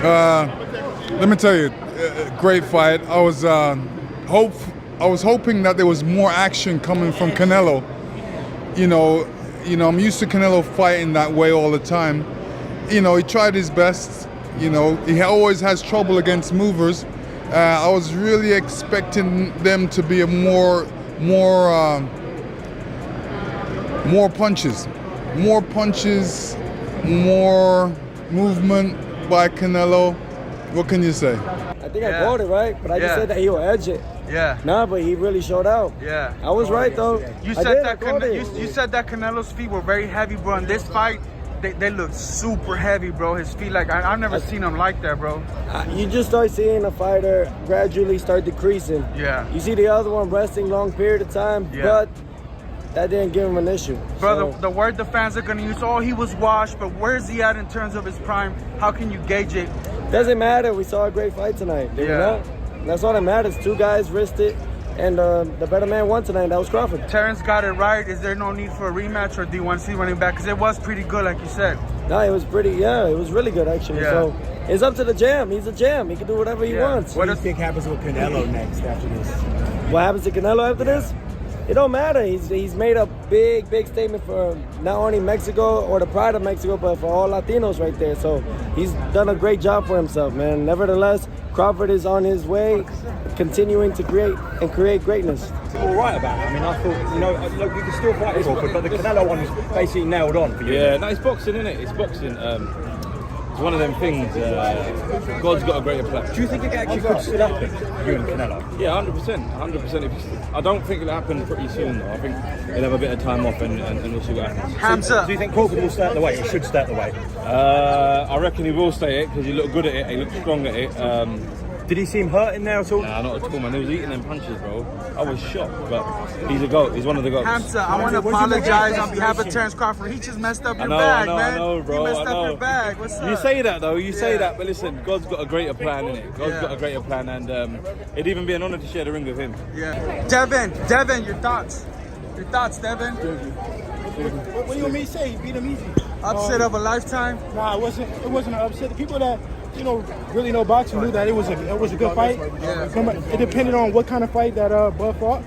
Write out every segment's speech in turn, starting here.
Let me tell you, great fight. I was hoping that there was more action coming from Canelo. You know, I'm used to Canelo fighting that way all the time. He tried his best. He always has trouble against movers. I was really expecting them to be more punches, more movement by Canelo. What can you say? I think I called it right, but I just said that he'll edge it. Yeah. Nah, but he really showed out. Yeah. I was right though. You said that Canelo's feet were very heavy, bro. In this fight, they look super heavy, bro. His feet, like I've never seen him like that, bro. You just start seeing a fighter gradually start decreasing. Yeah. You see the other one resting long period of time, but that didn't give him an issue. Bro, the word the fans are gonna use, oh, he was washed, but where's he at in terms of his prime? How can you gauge it? Doesn't matter. We saw a great fight tonight. Did we not? That's all that matters. Two guys risked it, and the better man won tonight. That was Crawford. Terence got it right. Is there no need for a rematch, or do you want to see running back? Because it was pretty good, like you said. No, it was pretty. Yeah, it was really good actually. Yeah. So it's up to the jam. He's a jam. He can do whatever he wants. What do you think happens with Canelo next after this? What happens to Canelo after this? It don't matter. He's made a big statement for not only Mexico or the pride of Mexico, but for all Latinos right there. So he's done a great job for himself, man. Nevertheless, Crawford is on his way, continuing to create greatness. All right about it. I mean, I thought, look, you can still fight Crawford, but the Canelo one is basically nailed on for you. Yeah, no, it's boxing, isn't it? It's boxing. It's one of them things. God's got a greater plan. Do you think it actually could still happen, you and Canelo? Yeah, 100%. I don't think it'll happen pretty soon, though. I think he'll have a bit of time off and we'll see what happens. Hands up. Do you think Crawford will stay at the weight, or should stay at the weight? I reckon he will stay it because he looked good at it. He looked strong at it. Did he seem hurt in there at all? Nah, not at all, man. He was eating them punches, bro. I was shocked, but he's a GOAT. He's one of the GOATs. Hamza, I want to apologize on behalf of Terence Crawford. He just messed up your bag, man. I know, bro. He messed up your bag. What's up? You say that, though. You say that, but listen, God's got a greater plan, innit? God's got a greater plan, and it'd even be an honor to share the ring with him. Yeah. Devin, your thoughts? Your thoughts, Devin? What do you want me to say? He beat him easy. Upset of a lifetime? Nah, it wasn't an upset. The people that really know boxing knew that it was a good fight. Yeah. It depended on what kind of fight that Bud fought.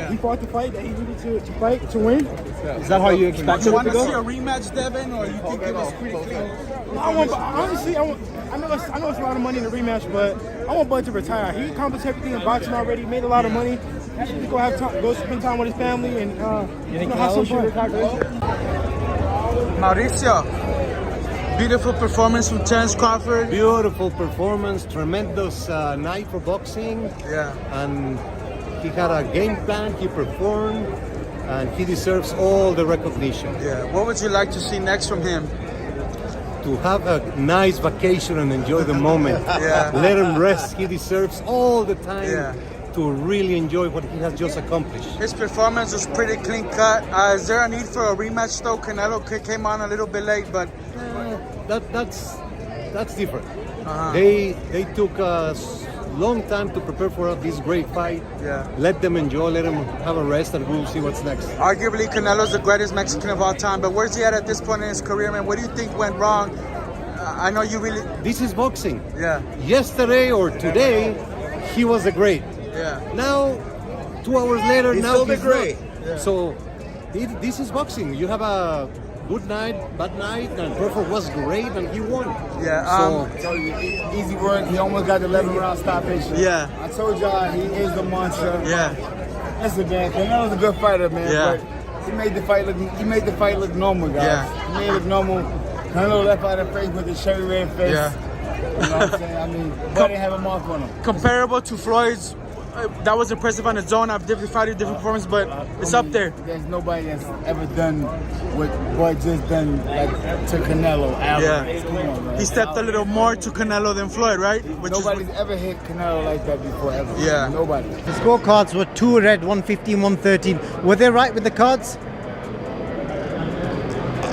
He fought the fight that he needed to fight to win. Is that how you expect Do you it want to to go? see a rematch, Devin, or you think it was pretty clean? Honestly, I know it's a lot of money in the rematch, but I want Bud to retire. He accomplished everything in boxing already. He made a lot of money. He should just go spend time with his family and have some fun. Mauricio, beautiful performance from Terence Crawford. Beautiful performance, tremendous night for boxing. Yeah. And he had a game plan, he performed, and he deserves all the recognition. Yeah. What would you like to see next from him? To have a nice vacation and enjoy the moment. Yeah. Let him rest. He deserves all the time Yeah. to really enjoy what he has just accomplished. His performance was pretty clean cut. Is there a need for a rematch though? Canelo came on a little bit late, but That's different. They took a long time to prepare for this great fight. Yeah. Let them enjoy, let them have a rest, and we'll see what's next. arguably Canelo's the greatest Mexican of all time. But where's he at this point in his career, man? What do you think went wrong? I know you really. This is boxing. Yeah. Yesterday or today, he was the great. Yeah. Now, 2 hours later, He's now still the he's great. not. Yeah. So, this is boxing. You have a good night, bad night, and Crawford was great, and he won. Yeah. So easy work. He almost got the 11-round stoppage. Yeah. I told y'all he is the monster. Yeah. Listen, man, Canelo's a good fighter, man. Yeah. But he made the fight look normal, guys. Yeah. He made it look normal. Canelo left out of face with his cherry red face. Yeah. You know what I'm saying? I mean, but didn't have a mark on him. Comparable to Floyd's. That was impressive on its own. I've different fighted, different performance, but it's up there. There's nobody that's ever done what Bud just done to Canelo. Alvarez. Come on, man. He stepped a little more to Canelo than Floyd, right? Nobody's ever hit Canelo like that before, ever. Yeah. Nobody. The scorecards were 2 red, 115, 113. Were they right with the cards?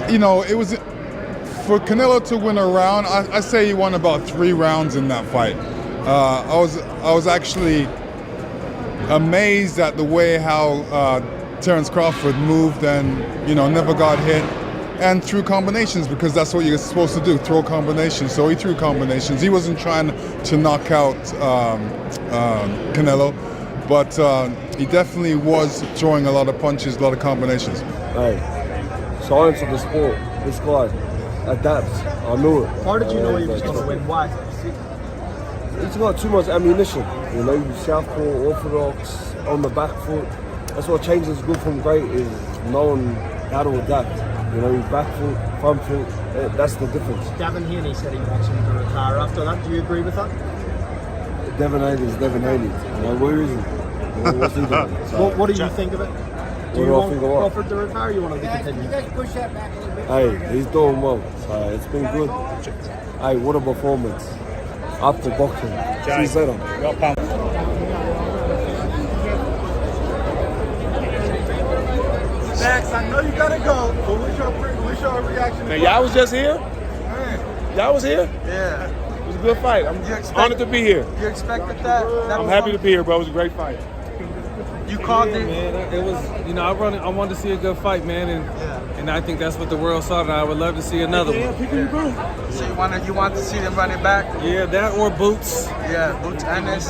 It was for Canelo to win a round. I say he won about 3 rounds in that fight. I was actually amazed at the way how Terence Crawford moved and never got hit. and threw combinations because that's what you're supposed to do, throw combinations. So he threw combinations. He wasn't trying to knock out Canelo, but he definitely was throwing a lot of punches, a lot of combinations. Hey, science of the sport. This guy adapts. I knew it. How did you know he was going to win? Why? He's got too much ammunition. You know, southpaw, orthodox, on the back foot. That's what changes good from great is knowing how to adapt. You know, back foot, front foot. That's the difference. Devin Haney said he wants him to retire after that. Do you agree with that? Devin Haney is Devin Haney. You know, where is he? You know, what's he doing? So, What do you think of it? Do you want Crawford to retire or you want him to continue? Hey, he's doing well. It's been good. Hey, what a performance. After boxing. See you later. Max, I know you gotta go, but what's your reaction? Man, y'all was just here? Y'all was here? Yeah. It was a good fight. I'm honored to be here. You expected that? I'm happy to be here, bro. It was a great fight. You called it? Man, it was, you know, I wanted to see a good fight, man, and I think that's what the world saw tonight. I would love to see another one. So you want to see them run it back? Yeah, that or Boots. Yeah, Boots Ennis.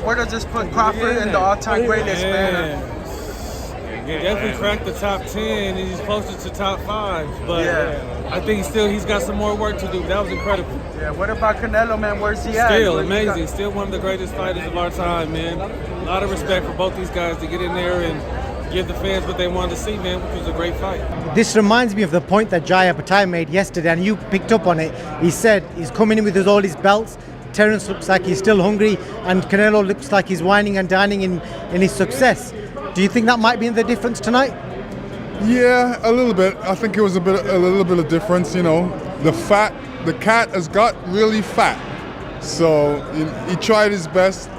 Where does this put Crawford in the all-time greatest, man? He definitely cracked the top 10, and he's closer to top 5. But I think he's got some more work to do. That was incredible. Yeah. What about Canelo, man? Where's he at? Still amazing. Still one of the greatest fighters of our time, man. A lot of respect for both these guys to get in there and give the fans what they wanted to see, man, which was a great fight. This reminds me of the point that Jaya Patai made yesterday, and you picked up on it. He said he's coming in with all his belts. Terence looks like he's still hungry, and Canelo looks like he's whining and dining in his success. Do you think that might be the difference tonight? Yeah, a little bit. I think it was a little bit of difference. You know, the cat has got really fat, so he tried his best.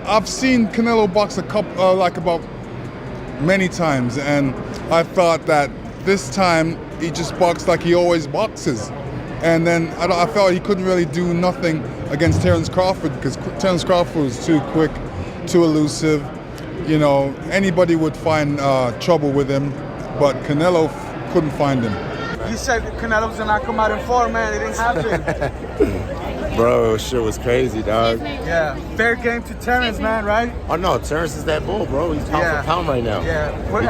I've seen Canelo box about many times, and I thought that this time he just boxed like he always boxes. And then I felt he couldn't really do nothing against Terence Crawford because Terence Crawford was too quick, too elusive. You know, anybody would find trouble with him, but Canelo couldn't find him. You said Canelo was gonna come out in 4, man. It didn't happen. Bro, shit was crazy, dog. Yeah, fair game to Terence, man, right? Oh no, Terence is that bull, bro. He's pound for pound right now. Yeah, but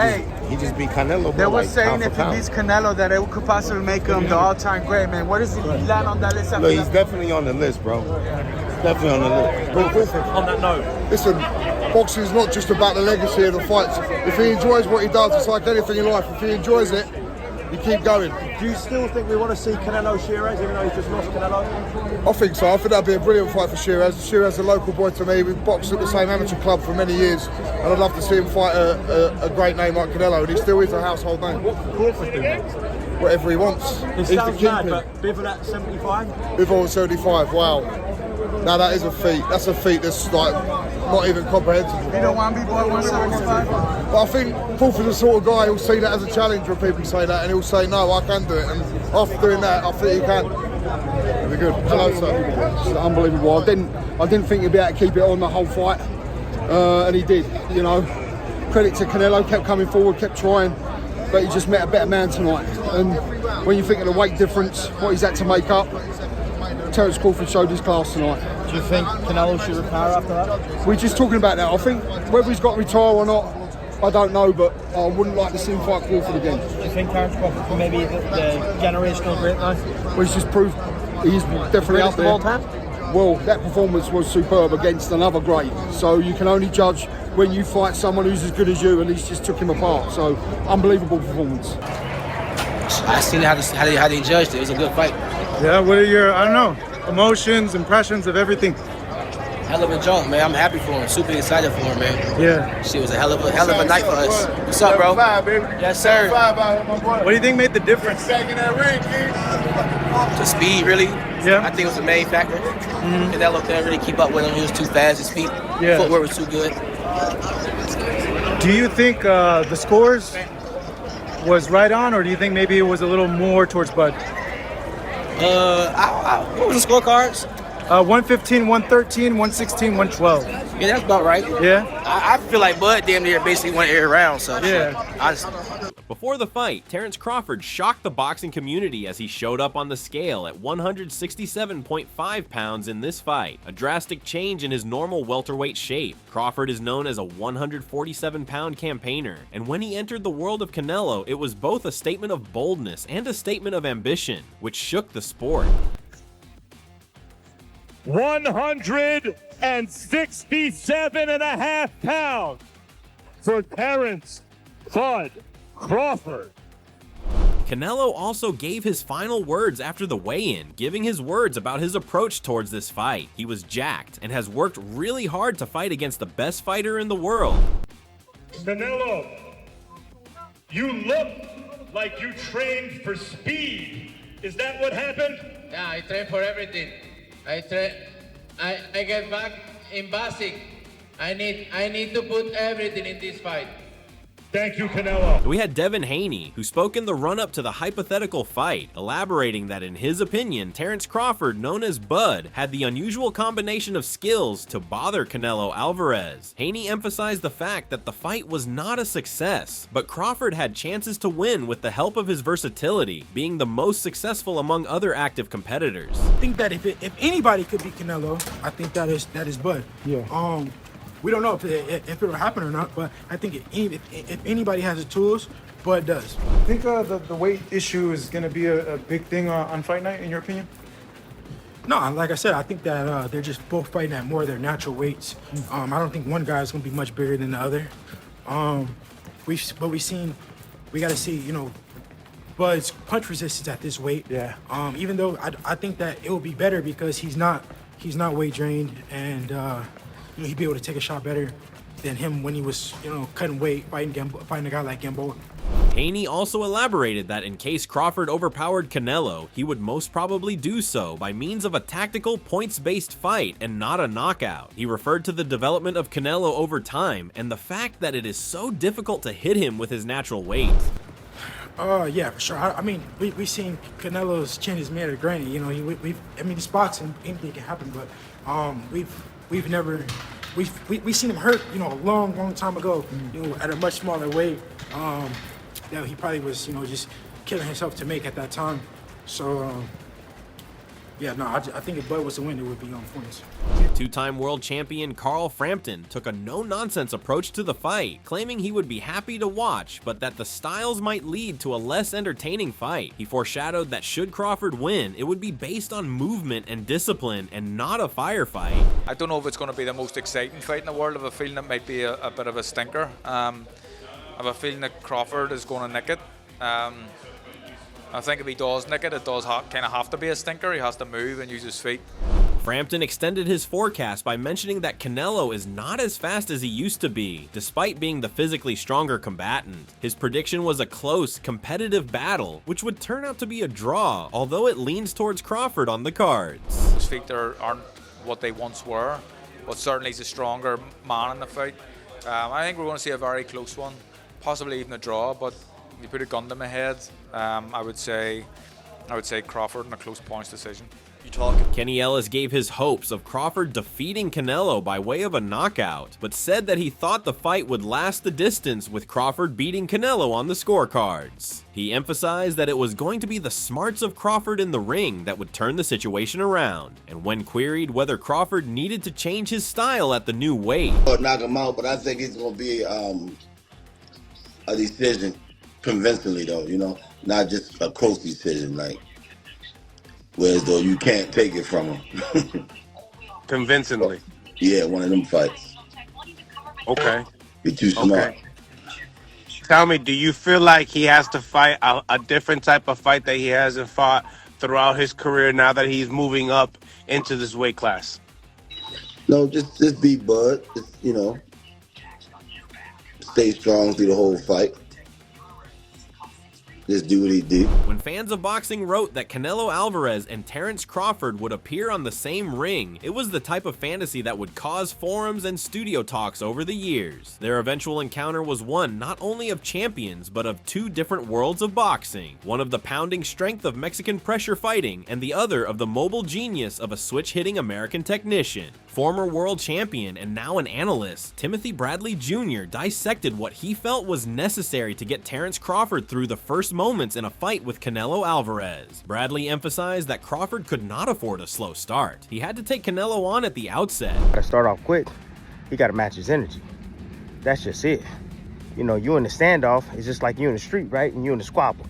he just beat Canelo. Bro, they were like, saying if he beats Canelo that it could possibly make him the all-time great, man. Where does he land on that list? Look, he's definitely on the list, bro. Definitely on the list. Bro, on that note, listen, boxing is not just about the legacy of the fights. If he enjoys what he does, it's like anything in life. If he enjoys it, you keep going. do you still think we want to see Canelo Shiraz, even though he's just lost Canelo? I think so. I think that'd be a brilliant fight for Shiraz. Shiraz is a local boy to me. We've boxed at the same amateur club for many years, and I'd love to see him fight a great name like Canelo, and he still is a household name. What can Crawford do next? Whatever he wants. It He's the sounds mad, kingpin. but Bivol at 75? Bivol at 75, wow. Now that is a feat. That's a feat that's like not even comprehensible. You don't want to be boy 175? But I think Crawford's the sort of guy who'll see that as a challenge when people say that, and he'll say, no, I can do it. And after doing that, I think he can. It'll be good. Hello, sir. It's unbelievable. I didn't think he'd be able to keep it on the whole fight, and he did. You know, credit to Canelo, kept coming forward, kept trying, but he just met a better man tonight. And when you think of the weight difference, what he's had to make up, Terence Crawford showed his class tonight. Do you think Canelo should retire after that? We're just talking about that. I think whether he's got to retire or not, I don't know, but I wouldn't like to see him fight Crawford again. Do you think Terence Crawford may be the generational great now? Well, he's just proved he's definitely up there. Of all time? Well, that performance was superb against another great. So you can only judge when you fight someone who's as good as you, and he's just took him apart. So unbelievable performance. I seen how they judged it. It was a good fight. Yeah, what are your, I don't know, emotions, impressions of everything? Hell of a jump, man. I'm happy for him. Super excited for him, man. Yeah. Shit was a hell of a night for us. What's up, bro? Yes, sir. What do you think made the difference? The speed, really. Yeah. I think it was the main factor. Canelo couldn't really keep up with him. He was too fast. His feet, footwork was too good. Do you think the scores was right on, or do you think maybe it was a little more towards Bud? What was the scorecards? 115, 113, 116, 112. Yeah, that's about right. Yeah. I feel like Bud damn near basically went every round. So yeah. Before the fight, Terence Crawford shocked the boxing community as he showed up on the scale at 167.5 pounds in this fight, a drastic change in his normal welterweight shape. Crawford is known as a 147-pound campaigner, and when he entered the world of Canelo, it was both a statement of boldness and a statement of ambition, which shook the sport. 167.5 pounds for Terence Crawford. Canelo also gave his final words after the weigh-in, giving his words about his approach towards this fight. He was jacked and has worked really hard to fight against the best fighter in the world. Canelo, you look like you trained for speed. Is that what happened? Yeah, I train for everything. I get back in boxing. I need to put everything in this fight. Thank you, Canelo. We had Devin Haney, who spoke in the run-up to the hypothetical fight, elaborating that in his opinion, Terence Crawford, known as Bud, had the unusual combination of skills to bother Canelo Alvarez. Haney emphasized the fact that the fight was not a success, but Crawford had chances to win with the help of his versatility, being the most successful among other active competitors. I think that if anybody could beat Canelo, I think that is Bud. Yeah. We don't know if it will happen or not, but I think if anybody has the tools, Bud does. I think the weight issue is going to be a big thing on fight night, in your opinion? No, like I said, I think that they're just both fighting at more of their natural weights. I don't think one guy is going to be much bigger than the other. We got to see, Bud's punch resistance at this weight. Yeah. Even though I think that it will be better because he's not weight drained, and he'd be able to take a shot better than him when he was, cutting weight, fighting a guy like Gamboa. Haney also elaborated that in case Crawford overpowered Canelo, he would most probably do so by means of a tactical, points-based fight and not a knockout. He referred to the development of Canelo over time and the fact that it is so difficult to hit him with his natural weight. Yeah, for sure. I mean, we've seen Canelo's chin is made of granite. It's boxing, anything can happen, but we've seen him hurt, a long time ago, at a much smaller weight. That he probably was, just killing himself to make at that time. So, I think if Bud was to win, it would be on points. Two-time world champion Carl Frampton took a no-nonsense approach to the fight, claiming he would be happy to watch, but that the styles might lead to a less entertaining fight. He foreshadowed that should Crawford win, it would be based on movement and discipline and not a firefight. I don't know if it's going to be the most exciting fight in the world. I have a feeling it might be a bit of a stinker. I have a feeling that Crawford is going to nick it. I think if he does nick it, it does kind of have to be a stinker. He has to move and use his feet. Frampton extended his forecast by mentioning that Canelo is not as fast as he used to be, despite being the physically stronger combatant. His prediction was a close, competitive battle, which would turn out to be a draw, although it leans towards Crawford on the cards. His feet aren't what they once were, but certainly he's a stronger man in the fight. I think we're going to see a very close one, possibly even a draw, but if you put a gun to my head, I would say Crawford in a close points decision. Kenny Ellis gave his hopes of Crawford defeating Canelo by way of a knockout, but said that he thought the fight would last the distance with Crawford beating Canelo on the scorecards. He emphasized that it was going to be the smarts of Crawford in the ring that would turn the situation around, and when queried whether Crawford needed to change his style at the new weight. Knock him out, but I think it's going to be a decision convincingly, though, not just a close decision, whereas though you can't take it from him. Convincingly? Yeah, one of them fights. Okay. You're too smart. Okay. Tell me, do you feel like he has to fight a different type of fight that he hasn't fought throughout his career now that he's moving up into this weight class? No, just beat Bud. Just, stay strong through the whole fight. Just do what he did. When fans of boxing wrote that Canelo Alvarez and Terence Crawford would appear on the same ring, it was the type of fantasy that would cause forums and studio talks over the years. Their eventual encounter was one not only of champions, but of two different worlds of boxing. One of the pounding strength of Mexican pressure fighting, and the other of the mobile genius of a switch-hitting American technician. Former world champion and now an analyst, Timothy Bradley Jr. dissected what he felt was necessary to get Terence Crawford through the first moments in a fight with Canelo Alvarez. Bradley emphasized that Crawford could not afford a slow start. He had to take Canelo on at the outset. Gotta start off quick. He gotta match his energy. That's just it. You know, you in the standoff, it's just like you in the street, right? And you in the squabble.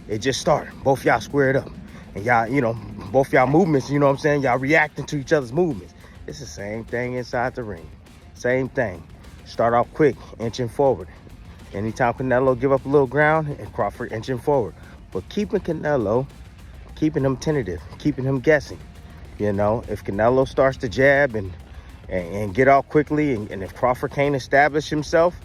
It just started. Both y'all squared up. And y'all, you know, both y'all movements, you know what I'm saying? Y'all reacting to each other's movements. It's the same thing inside the ring. Same thing. Start off quick, inching forward. Anytime Canelo give up a little ground, and Crawford inching forward. But keeping Canelo, keeping him tentative, keeping him guessing. You know, if Canelo starts to jab and get out quickly, and if Crawford can't establish himself.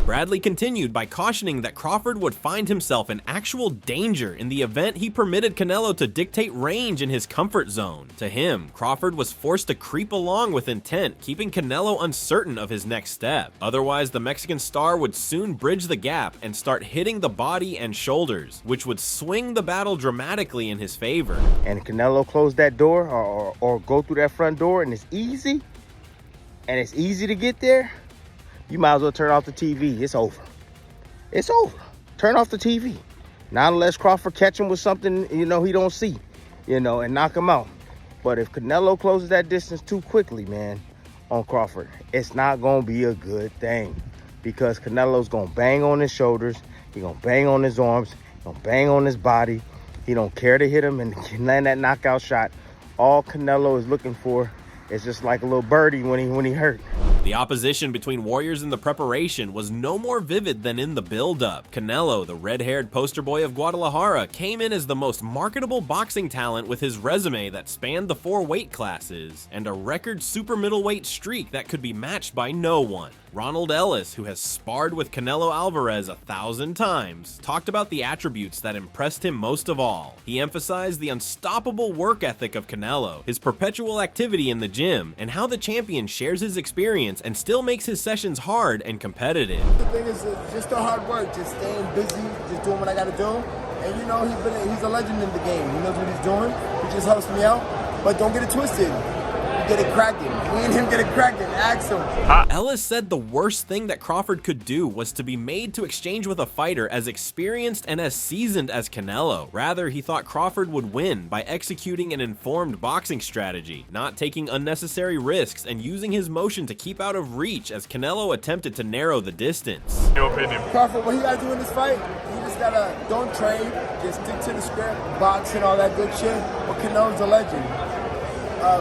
Bradley continued by cautioning that Crawford would find himself in actual danger in the event he permitted Canelo to dictate range in his comfort zone. To him, Crawford was forced to creep along with intent, keeping Canelo uncertain of his next step. Otherwise, the Mexican star would soon bridge the gap and start hitting the body and shoulders, which would swing the battle dramatically in his favor. And Canelo closed that door or go through that front door and it's easy to get there, you might as well turn off the TV. It's over. It's over. Turn off the TV. Not unless Crawford catch him with something, you know, he don't see, you know, and knock him out. But if Canelo closes that distance too quickly, man, on Crawford, it's not going to be a good thing. Because Canelo's going to bang on his shoulders. He's going to bang on his arms. He's going to bang on his body. He don't care to hit him and land that knockout shot. All Canelo is looking for is just like a little birdie when he hurt. The opposition between warriors in the preparation was no more vivid than in the build-up. Canelo, the red-haired poster boy of Guadalajara, came in as the most marketable boxing talent with his resume that spanned the 4 weight classes and a record super middleweight streak that could be matched by no one. Ronald Ellis, who has sparred with Canelo Alvarez 1,000 times, talked about the attributes that impressed him most of all. He emphasized the unstoppable work ethic of Canelo, his perpetual activity in the gym, and how the champion shares his experience and still makes his sessions hard and competitive. The thing is just the hard work, just staying busy, just doing what I gotta do. And you know, he's a legend in the game. He knows what he's doing. He just helps me out. But don't get it twisted. Get it cracking. Me and him get it cracking. Ask him. Ellis said the worst thing that Crawford could do was to be made to exchange with a fighter as experienced and as seasoned as Canelo. Rather, he thought Crawford would win by executing an informed boxing strategy, not taking unnecessary risks and using his motion to keep out of reach as Canelo attempted to narrow the distance. Your opinion. Crawford, what he gotta do in this fight, he just gotta don't trade, just stick to the script, box and all that good shit. But Canelo's a legend.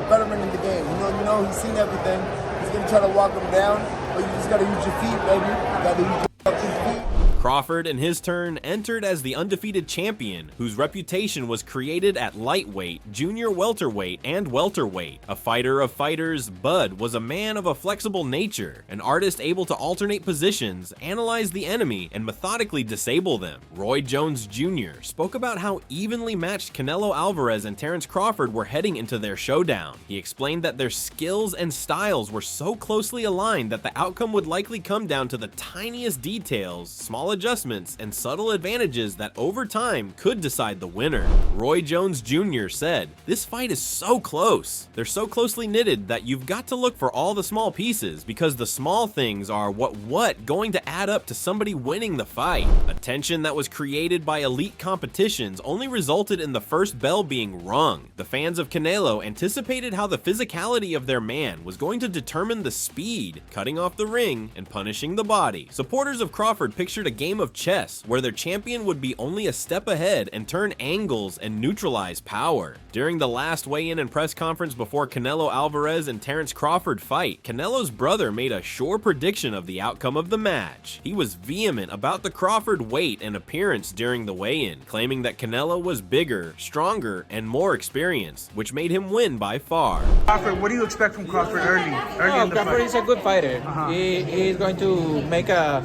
Veteran in the game. You know, he's seen everything. He's gonna try to walk him down, but you just gotta use your feet, baby. You gotta use your feet. Crawford, in his turn, entered as the undefeated champion, whose reputation was created at lightweight, junior welterweight, and welterweight. A fighter of fighters, Bud was a man of a flexible nature, an artist able to alternate positions, analyze the enemy, and methodically disable them. Roy Jones Jr. spoke about how evenly matched Canelo Alvarez and Terence Crawford were heading into their showdown. He explained that their skills and styles were so closely aligned that the outcome would likely come down to the tiniest details, small adjustments, and subtle advantages that over time could decide the winner. Roy Jones Jr. said, "This fight is so close. They're so closely knitted that you've got to look for all the small pieces because the small things are what going to add up to somebody winning the fight." A tension that was created by elite competitions only resulted in the first bell being rung. The fans of Canelo anticipated how the physicality of their man was going to determine the speed, cutting off the ring and punishing the body. Supporters of Crawford pictured a game of chess where their champion would be only a step ahead and turn angles and neutralize power. During the last weigh-in and press conference before Canelo Alvarez and Terence Crawford fight, Canelo's brother made a sure prediction of the outcome of the match. He was vehement about the Crawford weight and appearance during the weigh-in, claiming that Canelo was bigger, stronger, and more experienced, which made him win by far. Crawford, what do you expect from Crawford early in the Crawford fight? is a good fighter. He's going to make a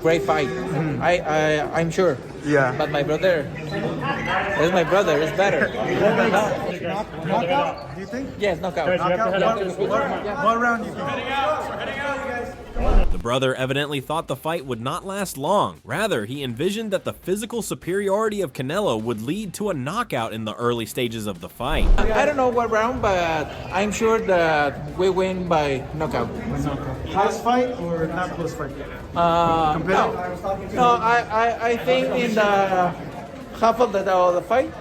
great fight. I'm sure. Yeah. But my brother is my brother. Is better. Knockout? Do you think? Yes, knockout. Knockout? What round do you think? We're heading out, you guys. The brother evidently thought the fight would not last long. Rather, he envisioned that the physical superiority of Canelo would lead to a knockout in the early stages of the fight. I don't know what round, but I'm sure that we win by knockout. Close fight or not close fight? No, I think in the half of the fight.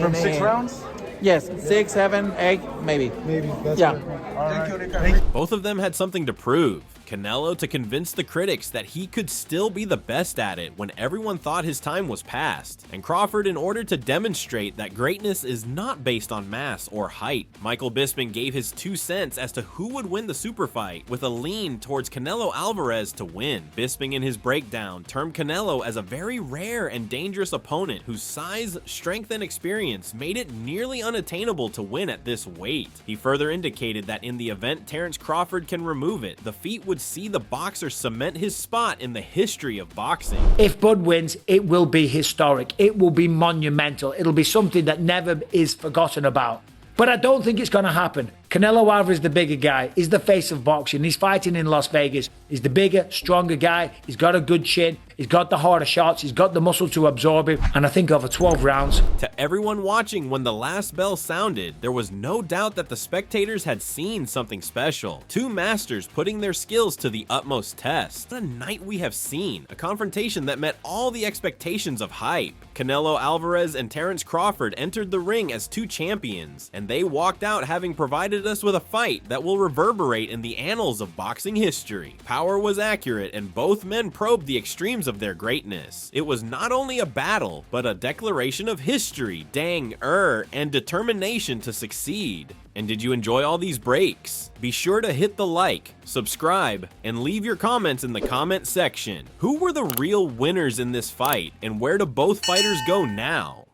From 6 rounds? Yes, 6, 7, 8, maybe. Maybe. That's Yeah. Right. Both of them had something to prove. Canelo to convince the critics that he could still be the best at it when everyone thought his time was past, and Crawford in order to demonstrate that greatness is not based on mass or height. Michael Bisping gave his 2 cents as to who would win the super fight, with a lean towards Canelo Alvarez to win. Bisping in his breakdown termed Canelo as a very rare and dangerous opponent whose size, strength, and experience made it nearly unattainable to win at this weight. He further indicated that in the event Terence Crawford can remove it, the feat would see the boxer cement his spot in the history of boxing. If Bud wins, it will be historic. It will be monumental. It'll be something that never is forgotten about. But I don't think it's going to happen. Canelo Alvarez is the bigger guy. He's the face of boxing. He's fighting in Las Vegas. He's the bigger, stronger guy. He's got a good chin. He's got the harder shots. He's got the muscle to absorb it. And I think over 12 rounds. To everyone watching when the last bell sounded, there was no doubt that the spectators had seen something special. 2 masters putting their skills to the utmost test. What a night we have seen. A confrontation that met all the expectations of hype. Canelo Alvarez and Terence Crawford entered the ring as 2 champions, and they walked out having provided us with a fight that will reverberate in the annals of boxing history. Power was accurate, and both men probed the extremes of their greatness. It was not only a battle, but a declaration of history, and determination to succeed. And did you enjoy all these breaks? Be sure to hit the like, subscribe, and leave your comments in the comment section. Who were the real winners in this fight, and where do both fighters go now?